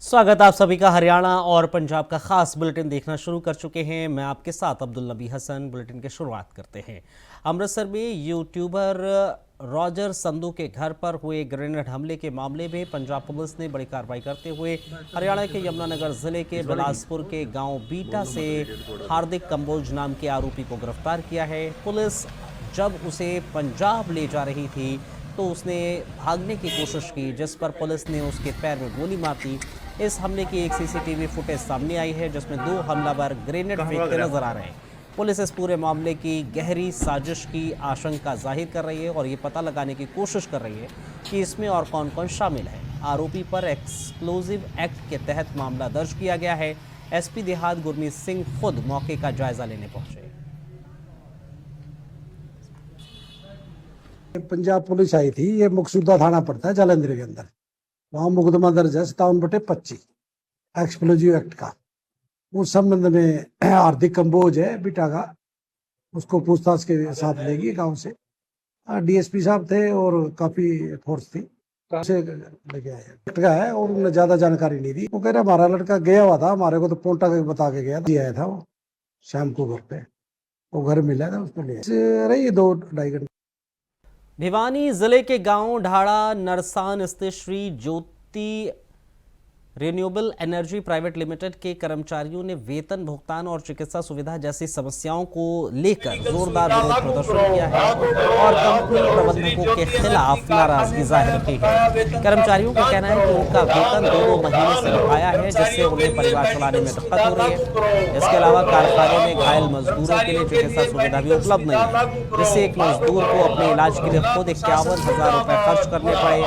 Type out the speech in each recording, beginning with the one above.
स्वागत आप सभी का। हरियाणा और पंजाब का खास बुलेटिन देखना शुरू कर चुके हैं। मैं आपके साथ अब्दुल नबी हसन। बुलेटिन की शुरुआत करते हैं। अमृतसर में यूट्यूबर रॉजर संधू के घर पर हुए ग्रेनेड हमले के मामले में पंजाब पुलिस ने बड़ी कार्रवाई करते हुए हरियाणा के यमुनानगर जिले के बिलासपुर के गांव बीटा से हार्दिक कंबोज नाम के आरोपी को गिरफ्तार किया है। पुलिस जब उसे पंजाब ले जा रही थी तो उसने भागने की कोशिश की, जिस पर पुलिस ने उसके पैर में गोली मार दी। इस हमले की एक सीसीटीवी फुटेज सामने आई है जिसमें 2 हमलावर ग्रेनेड फेंकते नजर आ रहे हैं। पुलिस इस पूरे मामले की गहरी साजिश की आशंका जाहिर कर रही है और ये पता लगाने की कोशिश कर रही है कि इसमें और कौन कौन शामिल है। आरोपी पर एक्सप्लोजिव एक्ट के तहत मामला दर्ज किया गया है। एसपी देहात गुरमीत सिंह खुद मौके का जायजा लेने पहुंचे। पंजाब पुलिस आई थी, ये मकसूदा थाना पड़ता है जालंधर के अंदर। वहाँ मुकदमा दर्ज है 57/25 एक्सप्लोजिव एक्ट का। उस संबंध में हार्दिक कंबोज है बिटा का, उसको पूछताछ के साथ लेगी गांव से। डीएसपी साहब थे और काफी फोर्स थी, से लेके आए एक्ट का है और उन्हें ज्यादा जानकारी नहीं दी। वो कह रहे हमारा लड़का गया हुआ था, हमारे को तो पोंटा के बता के गया आया था। वो शाम को घर पे वो घर मिला था, उसको ले रही 2-2.5 घंटे। भिवानी जिले के गांव ढाड़ा नरसान स्थित Shri Jyoti renewable energy private limited के कर्मचारियों ने वेतन भुगतान और चिकित्सा सुविधा जैसी समस्याओं को लेकर जोरदार विरोध प्रदर्शन किया है और कंपनी प्रबंधकों के खिलाफ नाराजगी जाहिर की है। कर्मचारियों का कहना है कि उनका वेतन 2 महीने से बकाया है, जिससे उन्हें परिवार चलाने में दिक्कत हो रही है। इसके अलावा कारखाने में घायल मजदूरों के लिए चिकित्सा सुविधा भी उपलब्ध नहीं है, जिससे एक मजदूर को अपने इलाज के लिए खुद 51,000 रुपए खर्च करने पड़े।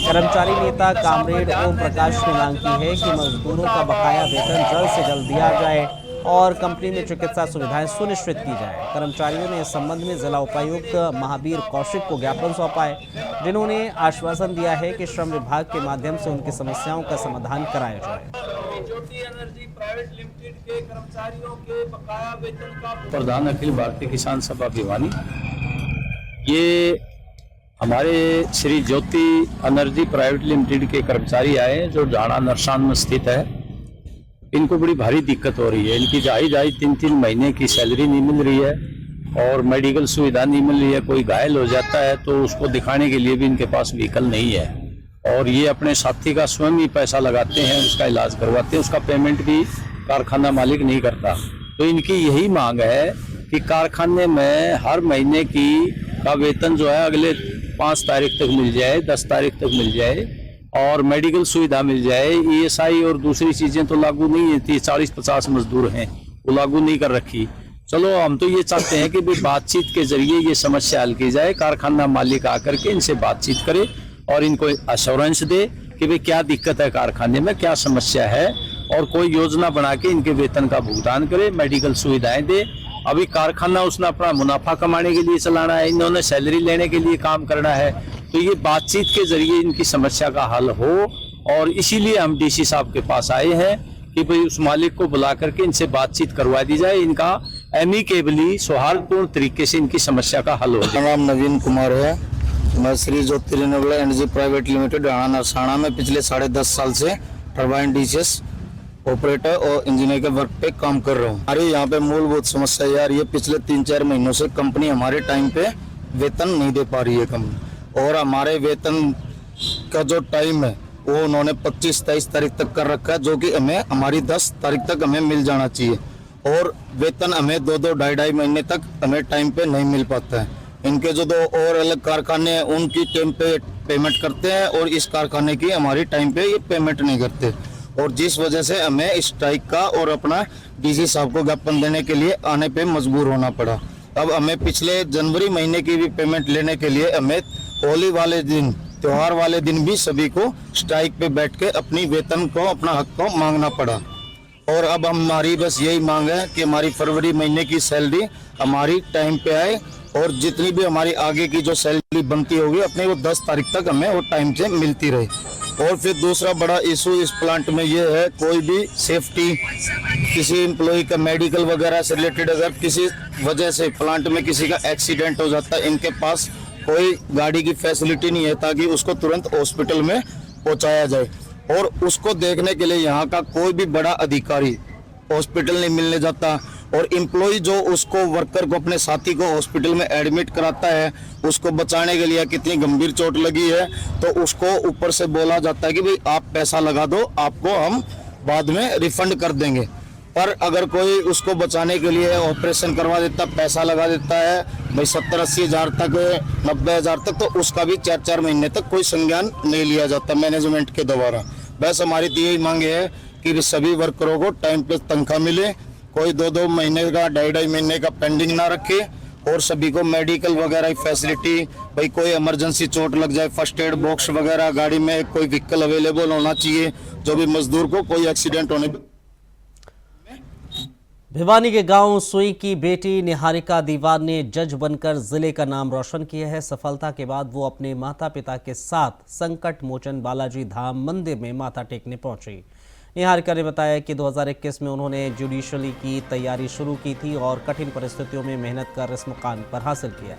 कर्मचारी नेता कामरेड ओम प्रकाश ने मांग की है कि मजदूरों का बकाया वेतन जल्द से जल्द दिया जाए और कंपनी में चिकित्सा सुविधाएं सुनिश्चित की जाए। कर्मचारियों ने इस संबंध में जिला उपायुक्त महावीर कौशिक को ज्ञापन सौंपा है, जिन्होंने आश्वासन दिया है कि श्रम विभाग के माध्यम से उनकी समस्याओं का समाधान कराया जाए। ज्योति एनर्जी प्राइवेट लिमिटेड के कर्मचारियों के बकाया वेतन का प्रधान अखिल भारतीय किसान सभा भिवानी। ये हमारे Shri Jyoti energy private limited के कर्मचारी आए हैं जो ढाड़ा नरसान में स्थित है। इनको बड़ी भारी दिक्कत हो रही है। इनकी जायज 3-3 महीने की सैलरी नहीं मिल रही है और मेडिकल सुविधा नहीं मिल रही है। कोई घायल हो जाता है तो उसको दिखाने के लिए भी इनके पास व्हीकल नहीं है और ये अपने साथी का स्वयं ही पैसा लगाते हैं, उसका इलाज करवाते हैं। उसका पेमेंट भी कारखाना मालिक नहीं करता। तो इनकी यही मांग है कि कारखाने में हर महीने का वेतन जो है अगले 5 तारीख तक मिल जाए, 10 तारीख तक मिल जाए और मेडिकल सुविधा मिल जाए। ईएसआई और दूसरी चीजें तो लागू नहीं है, 40-50 मजदूर हैं वो लागू नहीं कर रखी। चलो हम तो ये चाहते हैं कि भाई बातचीत के जरिए ये समस्या हल की जाए। कारखाना मालिक आकर के इनसे बातचीत करे और इनको अश्योरेंस दे कि भाई क्या दिक्कत है कारखाने में, क्या समस्या है और कोई योजना बना के इनके वेतन का भुगतान करे, मेडिकल सुविधाएं दे। अभी कारखाना उसने अपना मुनाफा कमाने के लिए चलाना है, इन्होंने सैलरी लेने के लिए काम करना है। तो ये बातचीत के जरिए इनकी समस्या का हल हो और इसीलिए हम डीसी साहब के पास आए हैं कि भाई उस मालिक को बुला करके इनसे बातचीत करवा दी जाए, इनका एमिकेबली सौहार्दपूर्ण तरीके से इनकी समस्या का हल हो जाए। मेरा नाम नवीन कुमार है। मैं Shri Jyoti renewable energy private limited ढाड़ा Narsana में पिछले 10.5 साल से टरबाइन डीसीएस ऑपरेटर और इंजीनियर के वर्क पे काम कर रहा हूँ। हमारे यहाँ पे मूलभूत समस्या यार ये पिछले 3-4 महीनों से कंपनी हमारे टाइम पे वेतन नहीं दे पा रही है कंपनी, और हमारे वेतन का जो टाइम है वो उन्होंने 25-23 तारीख तक कर रखा है, जो कि हमें हमारी 10 तारीख तक हमें मिल जाना चाहिए और वेतन हमें 2-2, 2.5 महीने तक हमें टाइम पे नहीं मिल पाता है। इनके जो 2 और अलग कारखाने हैं उनकी टाइम पे पेमेंट करते हैं और इस कारखाने की हमारी टाइम पे ये पेमेंट नहीं करते, और जिस वजह से हमें स्ट्राइक का और अपना डीसी साहब को ज्ञापन देने के लिए आने पे मजबूर होना पड़ा। अब हमें पिछले जनवरी महीने की भी पेमेंट लेने के लिए हमें होली वाले दिन, त्योहार वाले दिन भी सभी को स्ट्राइक पे बैठ के अपनी वेतन को, अपना हक को मांगना पड़ा। और अब हमारी बस यही मांग है कि हमारी फरवरी महीने की सैलरी हमारी टाइम पे आए और जितनी भी हमारी आगे की जो सैलरी बनती होगी अपने वो 10 तारीख तक हमें वो टाइम से मिलती रहे। और फिर दूसरा बड़ा इशू इस प्लांट में ये है, कोई भी सेफ्टी, किसी एम्प्लॉय का मेडिकल वगैरह से रिलेटेड अगर किसी वजह से प्लांट में किसी का एक्सीडेंट हो जाता है, इनके पास कोई गाड़ी की फैसिलिटी नहीं है ताकि उसको तुरंत हॉस्पिटल में पहुंचाया जाए। और उसको देखने के लिए यहाँ का कोई भी बड़ा अधिकारी हॉस्पिटल नहीं मिलने जाता। और एम्प्लॉय जो उसको वर्कर को अपने साथी को हॉस्पिटल में एडमिट कराता है, उसको बचाने के लिए कितनी गंभीर चोट लगी है तो उसको ऊपर से बोला जाता है कि भाई आप पैसा लगा दो, आपको हम बाद में रिफंड कर देंगे। पर अगर कोई उसको बचाने के लिए ऑपरेशन करवा देता, पैसा लगा देता है भाई 70-80 हज़ार तक, 90 हज़ार तक, तो उसका भी 4-4 महीने तक कोई संज्ञान नहीं लिया जाता मैनेजमेंट के द्वारा। बस हमारी तो यही मांग है कि सभी वर्करों को टाइम पे तनख्वाह मिले, कोई 2-2 महीने का 2.5 महीने का पेंडिंग ना रखे, और सभी को मेडिकल वगैरह की फैसिलिटी, भाई कोई इमरजेंसी चोट लग जाए, फर्स्ट एड बॉक्स वगैरह गाड़ी में कोई व्हीकल अवेलेबल होना चाहिए, जो भी मजदूर को कोई एक्सीडेंट होने पर। भिवानी के गांव सुई की बेटी निहारिका दीवान ने जज बनकर जिले का नाम रोशन किया है। सफलता के बाद वो अपने माता पिता के साथ संकट मोचन बालाजी धाम मंदिर में माथा टेकने पहुंची। निहारिका ने बताया कि 2021 में उन्होंने जुडिशरी की तैयारी शुरू की थी और कठिन परिस्थितियों में मेहनत कर इस मुकाम पर हासिल किया।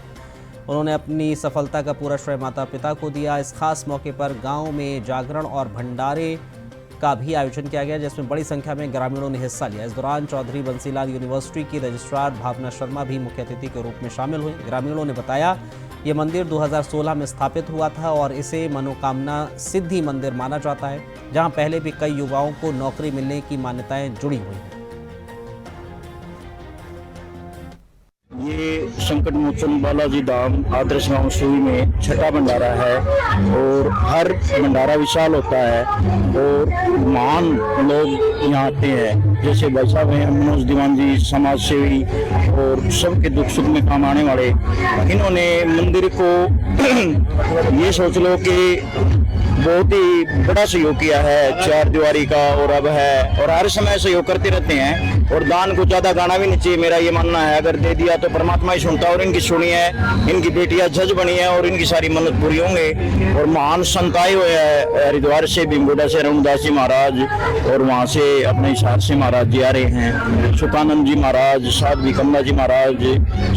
उन्होंने अपनी सफलता का पूरा श्रेय माता पिता को दिया। इस खास मौके पर गाँव में जागरण और भंडारे का भी आयोजन किया गया, जिसमें बड़ी संख्या में ग्रामीणों ने हिस्सा लिया। इस दौरान चौधरी बंसीलाल यूनिवर्सिटी की रजिस्ट्रार भावना शर्मा भी मुख्य अतिथि के रूप में शामिल हुई। ग्रामीणों ने बताया ये मंदिर 2016 में स्थापित हुआ था और इसे मनोकामना सिद्धि मंदिर माना जाता है, जहां पहले भी कई युवाओं को नौकरी मिलने की मान्यताएं जुड़ी हुई हैं। ये संकट मोचन बालाजी धाम आदर्श गांव सुई में छठा भंडारा है और हर भंडारा विशाल होता है और महान लोग यहाँ आते हैं, जैसे भाई साहब हैं मनोज दीवान जी, समाज सेवी और सबके दुख सुख में काम आने वाले। इन्होंने मंदिर को ये सोच लो कि बहुत ही बड़ा सहयोग किया है, 4 दीवारी का, और अब है और हर समय सहयोग करते रहते हैं। और दान को ज्यादा गाना भी नहीं चाहिए, मेरा ये मानना है। अगर दे दिया तो परमात्मा ही सुनता है और इनकी सुनी है, इनकी बेटियां जज बनी है और इनकी सारी मन्नत पूरी होंगे। और महान संत आए हुए हैं हरिद्वार से, भीमगोड़ा से रघुदास जी महाराज, और वहाँ से अपने हिसार से महाराज जी आ रहे हैं, सुखानंद जी महाराज, साध्वी कमला जी महाराज,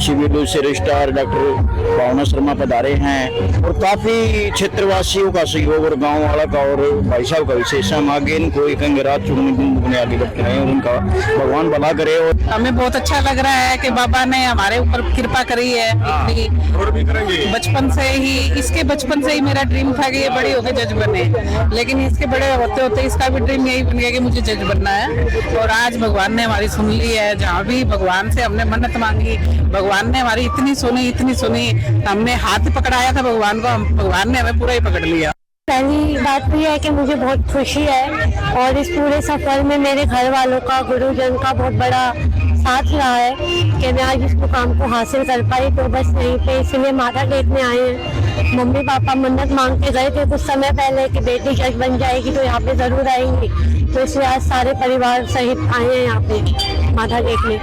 शिविर से रजिस्ट्रार डॉक्टर भावना शर्मा पधारे हैं, और काफी क्षेत्रवासियों का सहयोग और गाँव वाला का और भाई साहब का विशेष। हम आगे इनको कहेंगे रात चुगने आगे बढ़ते रहे और उनका भगवान भला करे। और हमें बहुत अच्छा लग रहा है कि बाबा ने हमारे ऊपर कृपा करी है इतनी। बचपन से ही, इसके बचपन से ही मेरा ड्रीम था कि ये बड़ी होकर जज बने, लेकिन इसके बड़े होते होते इसका भी ड्रीम यही बन गया कि मुझे जज बनना है। और आज भगवान ने हमारी सुन ली है। जहाँ भी भगवान से हमने मन्नत मांगी, भगवान ने हमारी इतनी सुनी। हमने हाथ पकड़ाया था भगवान को, भगवान ने हमें पूरा ही पकड़ लिया। पहली बात तो यह है कि मुझे बहुत खुशी है और इस पूरे सफर में मेरे घर वालों का, गुरुजन का बहुत बड़ा साथ रहा है कि मैं आज इस मुकाम को हासिल कर पाई। तो बस यहीं पे इसलिए माथा टेकने आए हैं। मम्मी पापा मन्नत मांग के गए थे कुछ समय पहले कि बेटी जज बन जाएगी तो यहाँ पे जरूर आएंगी, तो इसलिए आज सारे परिवार सहित आए हैं यहाँ पे माथा टेकने।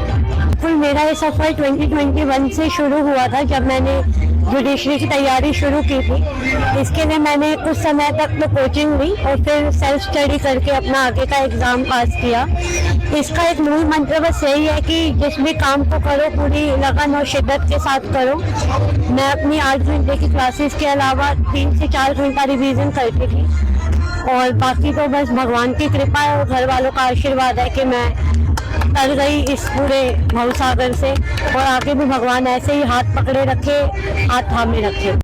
फिर मेरा ये सफर 2021 से शुरू हुआ था, जब मैंने जुडिशरी की तैयारी शुरू की थी। इसके लिए मैंने कुछ समय तक तो कोचिंग ली और फिर सेल्फ स्टडी करके अपना आगे का एग्जाम पास किया। इसका एक मूल मंत्र बस यही है कि जिस भी काम को करो पूरी लगन और शिद्दत के साथ करो। मैं अपनी 8 घंटे की क्लासेस के अलावा 3 से 4 घंटा रिवीजन करती थी, और बाकी तो बस भगवान की कृपा और घर वालों का आशीर्वाद है कि मैं तर गई इस पूरे भवसागर से, और आगे भी भगवान ऐसे ही हाथ पकड़े रखे, हाथ थामे रखे।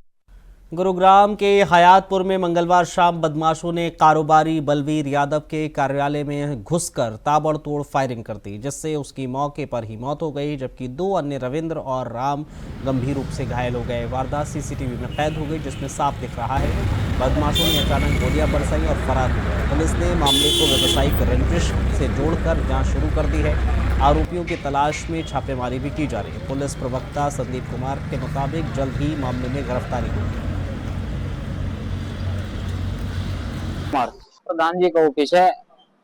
गुरुग्राम के हयातपुर में मंगलवार शाम बदमाशों ने कारोबारी बलवीर यादव के कार्यालय में घुसकर ताबड़तोड़ फायरिंग कर दी, जिससे उसकी मौके पर ही मौत हो गई, जबकि 2 अन्य रविंद्र और राम गंभीर रूप से घायल हो गए। वारदात सीसीटीवी में कैद हो गई, जिसमें साफ दिख रहा है बदमाशों ने अचानक गोलियां बरसाई और फरार हो गए। पुलिस ने मामले को व्यावसायिक रंजिश से जोड़कर जाँच शुरू कर दी है। आरोपियों की तलाश में छापेमारी भी की जा रही है। पुलिस प्रवक्ता संदीप कुमार के मुताबिक जल्द ही मामले में गिरफ्तारी होगी। प्रधान जी का ऑफिस है,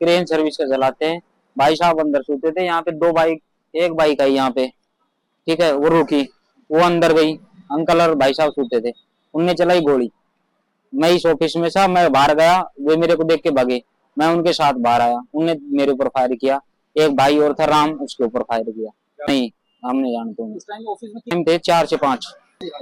क्रेन सर्विस का चलाते हैं। भाई साहब अंदर सोते थे। यहाँ पे 2 बाइक, एक बाइक आई यहाँ पे, ठीक है, वो रुकी, वो अंदर गई। अंकल और भाई साहब सोते थे, उनने चलाई गोली। मैं इस ऑफिस में था, मैं बाहर गया, वे मेरे को देख के भागे, मैं उनके साथ बाहर आया, उनने मेरे ऊपर फायर किया। एक भाई और था राम, उसके ऊपर फायर किया। नहीं, हम नहीं जानते हैं। थे 4 से 5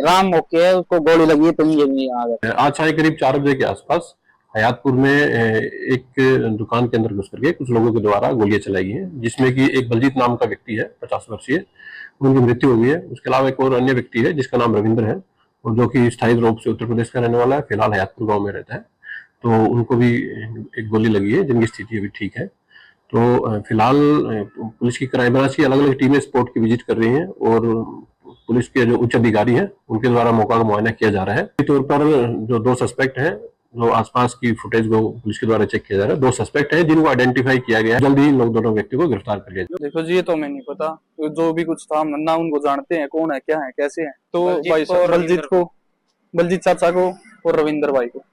राम मौके है, उसको गोली लगी तो मुझे आ गया। आज साढ़े करीब 4 बजे के आसपास हयातपुर में एक दुकान के अंदर घुस करके कुछ लोगों के द्वारा गोलियां चलाई गई हैं, जिसमें कि एक बलजीत नाम का व्यक्ति है 50 वर्षीय, उनकी मृत्यु हुई है। उसके अलावा एक और अन्य व्यक्ति है जिसका नाम रविंद्र है और जो कि स्थायी रूप से उत्तर प्रदेश का रहने वाला है, फिलहाल हयातपुर गांव में रहता है। तो उनको भी एक गोली लगी है जिनकी स्थिति अभी ठीक है। तो फिलहाल पुलिस की क्राइम ब्रांच की अलग अलग टीमें स्पॉट की विजिट कर रही हैं और पुलिस के जो उच्च अधिकारी हैं उनके द्वारा मौका का मुआयना किया जा रहा है। इस तौर पर जो 2 सस्पेक्ट हैं, जो आसपास की फुटेज को पुलिस के द्वारा चेक किया जा रहा है, 2 सस्पेक्ट हैं जिनको आइडेंटिफाई किया गया है। जल्दी ही लोग दोनों व्यक्ति को गिरफ्तार कर लिया जाए। देखो जी, ये तो हमें नहीं पता, जो भी कुछ था ना उनको जानते हैं कौन है, क्या है, कैसे है। तो भाई बलजीत चाचा को और रविंद्र भाई को,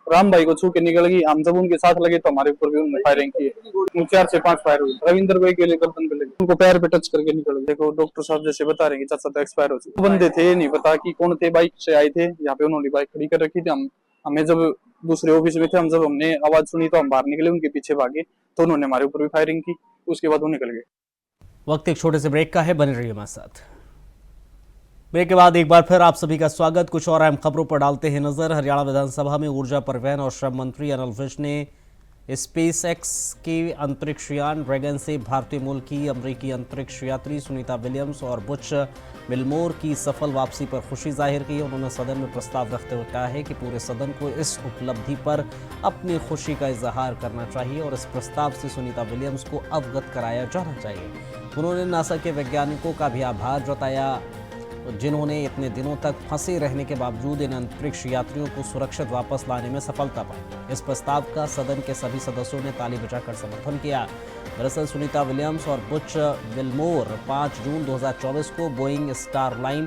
राम भाई को छू के निकल गई। हम जब उनके साथ लगे तो हमारे ऊपर भी उन्होंने फायरिंग की है। 4 से 5 फायर हुई। रविंद्र को अकेले गर्दन पे लगी, उनको पैर पे टच करके निकल गए। देखो डॉक्टर साहब जैसे बता रहे हैं कि चाचा तो एक्सपायर हो चुके। बंदे थे, नहीं पता कि कौन थे, बाइक से आए थे, यहाँ पे उन्होंने बाइक खड़ी कर रखी थी। हमें जब दूसरे ऑफिस में थे, जब हमने आवाज सुनी तो हम बाहर निकले, उनके पीछे भागे तो उन्होंने हमारे ऊपर भी फायरिंग की। उसके बाद वो निकल गए। वक्त एक छोटे से ब्रेक का है, बने रहिए हमारे साथ। ब्रेक के बाद एक बार फिर आप सभी का स्वागत। कुछ और अहम खबरों पर डालते हैं नजर। हरियाणा विधानसभा में ऊर्जा, परिवहन और श्रम मंत्री अनिल विज ने स्पेस एक्स के अंतरिक्ष यान ड्रैगन से भारतीय मूल की अमेरिकी अंतरिक्ष यात्री सुनीता विलियम्स और बुच विल्मोर की सफल वापसी पर खुशी जाहिर की। उन्होंने सदन में प्रस्ताव रखते हुए कहा है कि पूरे सदन को इस उपलब्धि पर अपनी खुशी का इजहार करना चाहिए और इस प्रस्ताव से सुनीता विलियम्स को अवगत कराया जाना चाहिए। उन्होंने नासा के वैज्ञानिकों का भी आभार जताया जिन्होंने इतने दिनों तक फंसे रहने के बावजूद इन अंतरिक्ष यात्रियों को सुरक्षित वापस लाने में सफलता पाई। इस प्रस्ताव का सदन के सभी सदस्यों ने ताली बजाकर समर्थन किया। दरअसल सुनीता विलियम्स और बुच विल्मोर 5 जून 2024 को बोइंग स्टारलाइन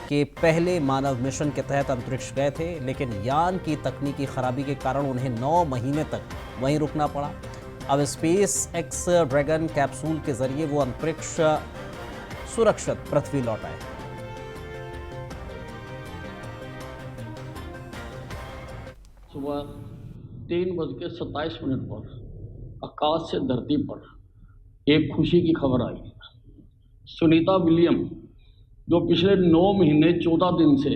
के पहले मानव मिशन के तहत अंतरिक्ष गए थे, लेकिन यान की तकनीकी खराबी के कारण उन्हें 9 महीने तक वहीं रुकना पड़ा। अब स्पेस एक्स ड्रैगन कैप्सूल के जरिए वो अंतरिक्ष सुरक्षित पृथ्वी लौटाए। सुबह 3:27 पर आकाश से धरती पर एक खुशी की खबर आई। सुनीता विलियम जो पिछले 9 महीने 14 दिन से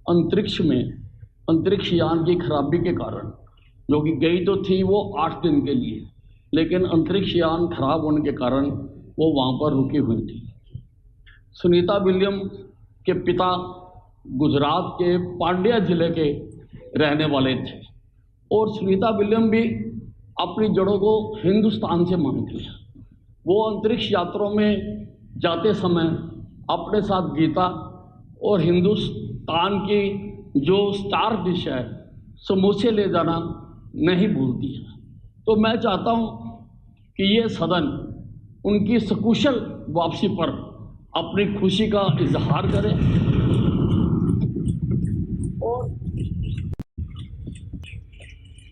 अंतरिक्ष में अंतरिक्ष यान की खराबी के कारण, जो कि गई तो थी वो 8 दिन के लिए, लेकिन अंतरिक्ष यान खराब होने के कारण वो वहाँ पर रुकी हुई थी। सुनीता विलियम के पिता गुजरात के पांड्या जिले के रहने वाले थे और सुनीता विलियम भी अपनी जड़ों को हिंदुस्तान से मानती है। वो अंतरिक्ष यात्रा में जाते समय अपने साथ गीता और हिंदुस्तान की जो स्टार डिश है समोसे ले जाना नहीं भूलती है। तो मैं चाहता हूँ कि ये सदन उनकी सकुशल वापसी पर अपनी खुशी का इजहार करे और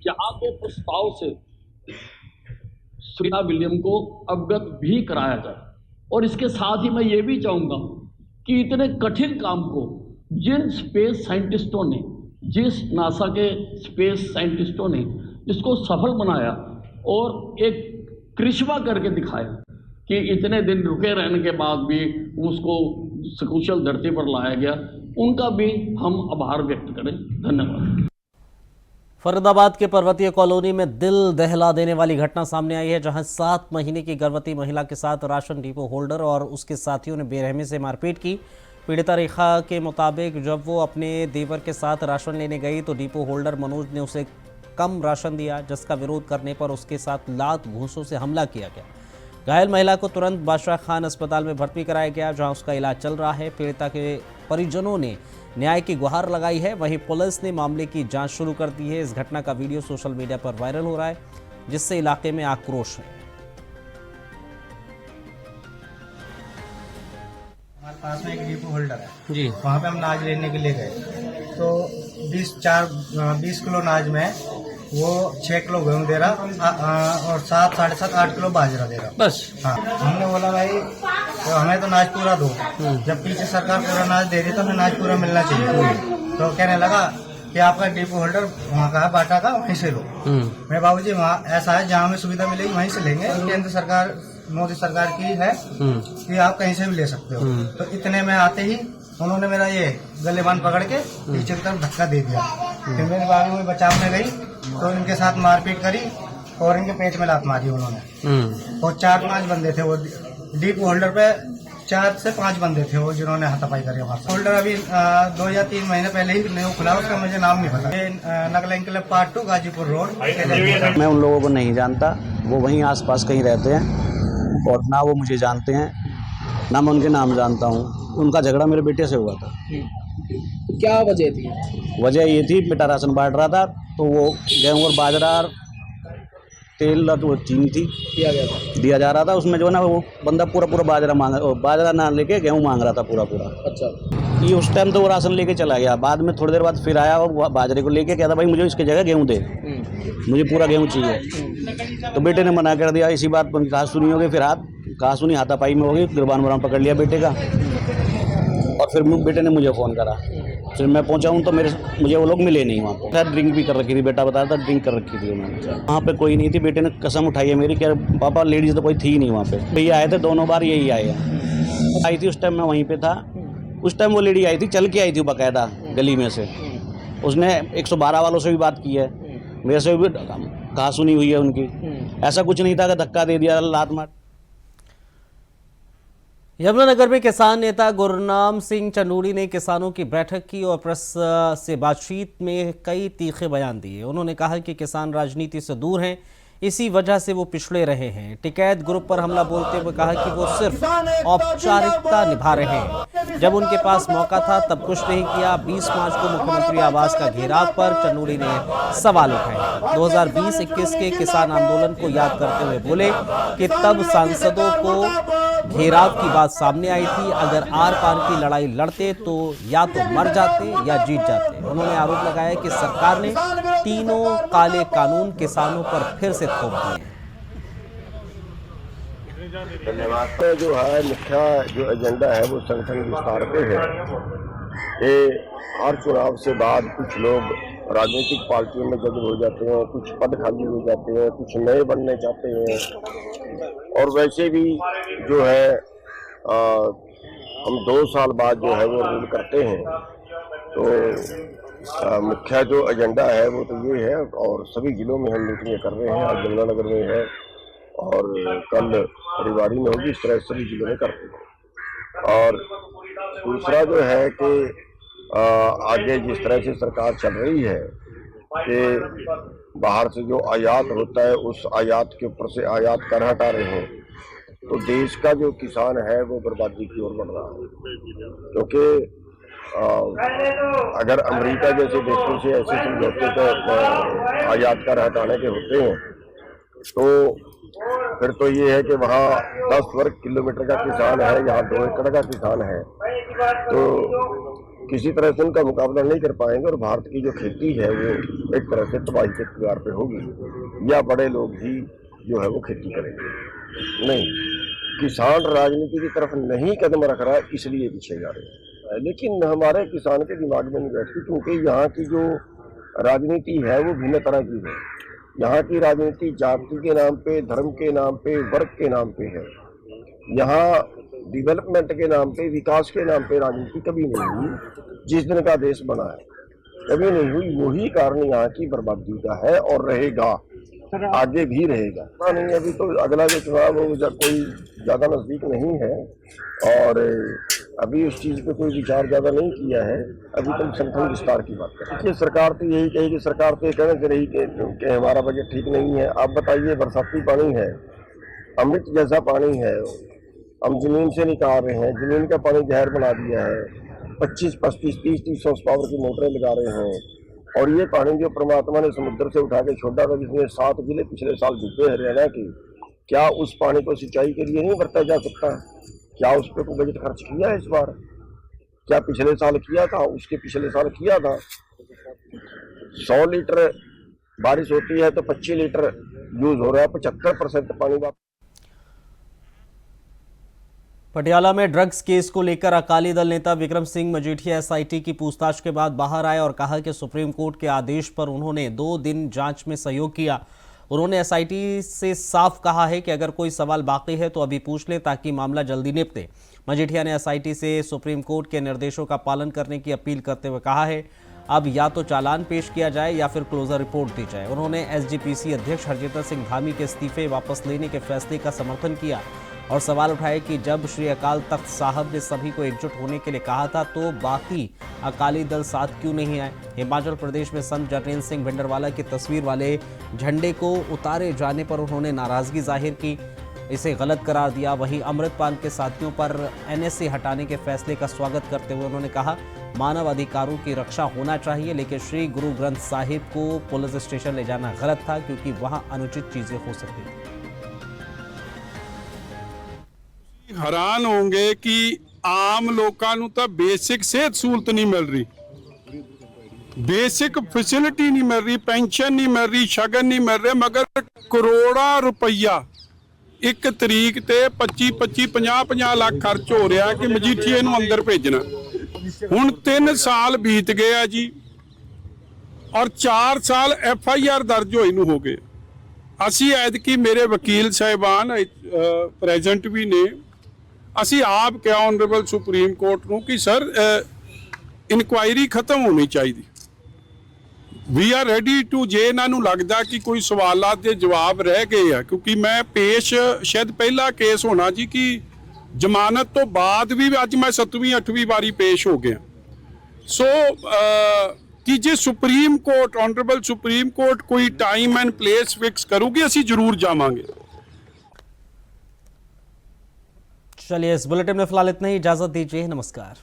यहाँ के प्रस्ताव से सुनीता विलियम को अवगत भी कराया जाए। और इसके साथ ही मैं ये भी चाहूँगा कि इतने कठिन काम को जिन स्पेस साइंटिस्टों ने, जिस नासा के स्पेस साइंटिस्टों ने इसको सफल बनाया और एक कृष्णा करके दिखाया कि इतने दिन रुके रहने के बाद भी उसको सकुशल धरती पर लाया गया, उनका भी हम आभार व्यक्त करें। धन्यवाद। फरीदाबाद के पर्वतीय कॉलोनी में दिल दहला देने वाली घटना सामने आई है, जहां 7 महीने की गर्भवती महिला के साथ राशन डिपो होल्डर और उसके साथियों ने बेरहमी से मारपीट की। पीड़िता रेखा के मुताबिक जब वो अपने देवर के साथ राशन लेने गई तो डिपो होल्डर मनोज ने उसे कम राशन दिया, जिसका विरोध करने पर उसके साथ लात घूंसों से हमला किया गया। घायल महिला को तुरंत बादशाह खान अस्पताल में भर्ती कराया गया, जहां उसका इलाज चल रहा है। पीड़िता के परिजनों ने न्याय की गुहार लगाई है। वहीं पुलिस ने मामले की जांच शुरू कर दी है। इस घटना का वीडियो सोशल मीडिया पर वायरल हो रहा है, जिससे इलाके में आक्रोश है। हमारे पास में एक डिपो होल्डर है जी, वहाँ पे हम अनाज लेने के लिए गए तो 20 किलो अनाज में वो 6 किलो गेहूँ दे रहा और 7, 7.5, 8 किलो बाजरा दे रहा बस। हाँ, हमने बोला भाई तो हमें तो अनाज पूरा दो, जब पीछे सरकार पूरा अनाज दे रही तो हमें अनाज पूरा मिलना चाहिए। तो कहने लगा कि आपका डिपो होल्डर वहाँ का है, बाटा का, वहीं से लो। मैं बाबूजी वहाँ ऐसा है जहाँ हमें सुविधा मिलेगी वहीं से लेंगे, केंद्र सरकार मोदी सरकार की है कि आप कहीं से भी ले सकते हो। तो इतने में आते ही उन्होंने मेरा ये गलेबान पकड़ के पीछे की तरफ धक्का दे दिया। फिर मेरी बाबू में बचाव में गई तो इनके साथ मारपीट करी और इनके पेट में लात मारी उन्होंने। और 4-5 बंदे थे वो डीप होल्डर पे, 4 से 5 बंदे थे वो जिन्होंने हाथापाई करी वहाँ से। होल्डर अभी 2 या 3 महीने पहले ही नहीं खुला, उसका मुझे नाम नहीं पता। ये नकला इंकलाब पार्ट 2 गाजीपुर रोड। मैं उन लोगों को नहीं जानता, वो वहीं आसपास कहीं रहते हैं और ना वो मुझे जानते हैं, ना मैं उनके नाम जानता हूँ। उनका झगड़ा मेरे बेटे से हुआ था। क्या वजह थी? वजह ये थी, बेटा राशन बांट रहा था तो वो गेहूँ और बाजरा, तेल और वो चीनी थी दिया जा रहा था, उसमें जो है ना वो बंदा पूरा बाजरा ना लेके गेहूँ मांग रहा था पूरा। अच्छा। ये उस टाइम तो वो राशन लेके चला गया, बाद में थोड़ी देर बाद फिर आया और बाजरे को लेके कहता भाई मुझे इसकी जगह गेहूँ दे, मुझे पूरा गेहूँ चाहिए। तो बेटे ने मना कर दिया। इसी बात पर कहा सुनी होगी, फिर कहा सुनी हाथापाई में होगी, गिरबान पकड़ लिया बेटे का और फिर बेटे ने मुझे फ़ोन करा। फिर मैं पहुंचा हूँ तो मुझे वो लोग मिले नहीं वहाँ पे। ड्रिंक भी कर रखी थी, बेटा बताया था ड्रिंक कर रखी थी उन्होंने। वहाँ पे कोई नहीं थी, बेटे ने कसम उठाई है मेरी कि पापा लेडीज़ तो कोई थी नहीं वहाँ पे। भैया आए थे, दोनों बार यही आए हैं। आई थी उस टाइम मैं वहीं पे था। उस टाइम वो लेडी आई थी, चल के आई थी बाकायदा गली में से। उसने 112 वालों से भी बात की है, मेरे से भी कहा सुनी हुई है उनकी। ऐसा कुछ नहीं था कि धक्का दे दिया, लात मार। यमुनानगर में किसान नेता गुरनाम सिंह चंदूड़ी ने किसानों की बैठक की और प्रेस से बातचीत में कई तीखे बयान दिए। उन्होंने कहा कि किसान राजनीति से दूर हैं, इसी वजह से वो पिछड़े रहे हैं। टिकैत ग्रुप पर हमला बोलते हुए कहा कि वो सिर्फ औपचारिकता निभा रहे हैं, जब उनके पास मौका था तब कुछ नहीं किया। 20 मार्च को मुख्यमंत्री आवास का घेराव पर चंदूड़ी ने सवाल उठाए। 2020-21 के किसान आंदोलन को याद करते हुए बोले कि तब सांसदों को घेराव की बात सामने आई थी, अगर आर पार की लड़ाई लड़ते तो या तो मर जाते या जीत जाते। उन्होंने आरोप लगाया कि सरकार ने तीनों काले कानून किसानों पर फिर से थोप दिए। धन्यवाद। जो है मुख्य जो एजेंडा है वो संगठन विस्तार पे है। ये हर चुनाव से बाद कुछ लोग राजनीतिक पार्टियों में जगह हो जाते हैं, कुछ पद खाली हो जाते हैं, कुछ नए बनने चाहते हैं। और वैसे भी जो है हम 2 साल बाद जो है वो रूल करते हैं। तो मुख्य जो एजेंडा है वो तो ये है, और सभी जिलों में हम मीटिंगें कर रहे हैं। आज यमुनानगर में है और कल रेवाड़ी में होगी, इस तरह सभी जिलों में करते हैं। और दूसरा जो है कि आगे जिस तरह से सरकार चल रही है कि बाहर से जो आयात होता है उस आयात के ऊपर से आयात कर हटा रहे हैं, तो देश का जो किसान है वो बर्बादी की ओर बढ़ रहा है। क्योंकि अगर अमेरिका जैसे देशों से ऐसे समझौते का आयात कर हटाने के होते हैं तो फिर तो ये है कि वहाँ 10 वर्ग किलोमीटर का किसान है, यहाँ 2 एकड़ का किसान है, तो किसी तरह से उनका मुकाबला नहीं कर पाएंगे और भारत की जो खेती है वो एक तरह से तबाही के कगार पे होगी, या बड़े लोग ही जो है वो खेती करेंगे। नहीं, किसान राजनीति की तरफ नहीं कदम रख रहा है इसलिए पीछे जा रहे हैं। लेकिन हमारे किसान के दिमाग में नहीं बैठती, क्योंकि यहाँ की जो राजनीति है वो भिन्न तरह की है। यहाँ की राजनीति जाति के नाम पे, धर्म के नाम पे, वर्ग के नाम पे है। यहाँ डेवलपमेंट के नाम पे, विकास के नाम पे राजनीति कभी नहीं हुई। जिस दिन का देश बना है कभी नहीं हुई। वही कारण यहाँ की बर्बादी का है और रहेगा, आगे भी रहेगा। नहीं, अभी तो अगला जो चुनाव कोई ज़्यादा नज़दीक नहीं है और अभी उस चीज़ पे कोई विचार ज़्यादा नहीं किया है। अभी तो संगठन विस्तार की बात करें। देखिए, सरकार तो यही कहेगी, सरकार तो ये कहने से रही कि हमारा बजट ठीक नहीं है। आप बताइए, बरसाती पानी है, अमृत जैसा पानी है, हम जमीन से निकाल रहे हैं, जमीन का पानी जहर बना दिया है, 25, 35, 30 हॉर्स पावर की मोटरें लगा रहे हैं, और ये पानी जो परमात्मा ने समुद्र से उठा के छोड़ा था, जिसमें 7 जिले पिछले साल डूबे हरियाणा के, क्या उस पानी को सिंचाई के लिए नहीं बरता जा सकता? क्या उस पर कोई बजट खर्च किया है इस बार? क्या पिछले साल किया था? उसके पिछले साल किया था। 100 लीटर बारिश होती है तो 25 लीटर यूज हो रहा है, 75% पानी वापस। पटियाला में ड्रग्स केस को लेकर अकाली दल नेता विक्रम सिंह मजीठिया एसआईटी की पूछताछ के बाद बाहर आए और कहा कि सुप्रीम कोर्ट के आदेश पर उन्होंने 2 दिन जांच में सहयोग किया। उन्होंने एसआईटी से साफ कहा है कि अगर कोई सवाल बाकी है तो अभी पूछ लें ताकि मामला जल्दी निपटे। मजीठिया ने एसआईटी से सुप्रीम कोर्ट के निर्देशों का पालन करने की अपील करते हुए कहा है, अब या तो चालान पेश किया जाए या फिर क्लोजर रिपोर्ट दी जाए। उन्होंने एसजीपीसी अध्यक्ष हरजिंदर सिंह धामी के इस्तीफे वापस लेने के फैसले का समर्थन किया और सवाल उठाए कि जब श्री अकाल तख्त साहब ने सभी को एकजुट होने के लिए कहा था तो बाकी अकाली दल साथ क्यों नहीं आए। हिमाचल प्रदेश में संत जरनैल सिंह भिंडरवाला की तस्वीर वाले झंडे को उतारे जाने पर उन्होंने नाराजगी जाहिर की, इसे गलत करार दिया। वहीं अमृतपाल के साथियों पर एनएसए हटाने के फैसले का स्वागत करते हुए उन्होंने कहा मानव अधिकारों की रक्षा होना चाहिए, लेकिन श्री गुरु ग्रंथ साहिब को पुलिस स्टेशन ले जाना गलत था क्योंकि वहां अनुचित चीजें हो सकती थी। हैरान होंगे कि आम लोगों ਨੂੰ ਤਾਂ ਬੇਸਿਕ ਸਿਹਤ ਸਹੂਲਤ ਨਹੀਂ ਮਿਲ ਰਹੀ, ਬੇਸਿਕ ਫੈਸਿਲਿਟੀ ਨਹੀਂ ਮਿਲ ਰਹੀ, ਪੈਨਸ਼ਨ ਨਹੀਂ ਮਿਲ ਰਹੀ, ਸ਼ਗਨ ਨਹੀਂ ਮਿਲ ਰਿਹਾ, ਮਗਰ ਕਰੋੜਾਂ ਰੁਪਈਆ ਇੱਕ ਤਰੀਕ ਤੇ 25 50 ਲੱਖ ਖਰਚ ਹੋ ਰਿਹਾ ਕਿ ਮਜੀਠੀਏ ਨੂੰ ਅੰਦਰ ਭੇਜਣਾ। ਹੁਣ 3 ਸਾਲ ਬੀਤ ਗਏ ਆ ਜੀ ਔਰ 4 ਸਾਲ FIR ਦਰਜ ਹੋਈ ਨੂੰ ਹੋ ਗਏ। ਅਸੀਂ ਐਤਕੀ ਮੇਰੇ ਵਕੀਲ ਸਾਹਿਬਾਨ ਪ੍ਰੈਜ਼ੈਂਟ ਵੀ ਨੇ, ਅਸੀਂ ਆਪ ਕਿਹਾ ਆਨਰੇਬਲ ਸੁਪਰੀਮ ਕੋਰਟ ਨੂੰ ਕਿ ਸਰ ਇਨਕੁਆਇਰੀ ਖਤਮ ਹੋਣੀ ਚਾਹੀਦੀ। ਵੀ ਆਰ ਰੈਡੀ ਟੂ, ਜੇ ਇਹਨਾਂ ਨੂੰ ਲੱਗਦਾ ਕਿ ਕੋਈ ਸਵਾਲਾਂ ਦੇ ਜਵਾਬ ਰਹਿ ਗਏ ਆ, ਕਿਉਂਕਿ ਮੈਂ ਪੇਸ਼ ਸ਼ਾਇਦ ਪਹਿਲਾ ਕੇਸ ਹੋਣਾ ਜੀ ਕਿ ਜ਼ਮਾਨਤ ਤੋਂ ਬਾਅਦ ਵੀ ਅੱਜ ਮੈਂ 7ਵੀਂ 8ਵੀਂ ਵਾਰੀ ਪੇਸ਼ ਹੋ ਗਿਆ। ਸੋ ਕਿ ਜੇ supreme court honourable supreme court ਕੋਈ ਟਾਈਮ ਐਂਡ ਪਲੇਸ ਫਿਕਸ ਕਰੂਗੀ ਅਸੀਂ ਜ਼रूर जावांगे। चलिए इस बुलेटिन में फिलहाल इतना ही, इजाजत दीजिए, नमस्कार।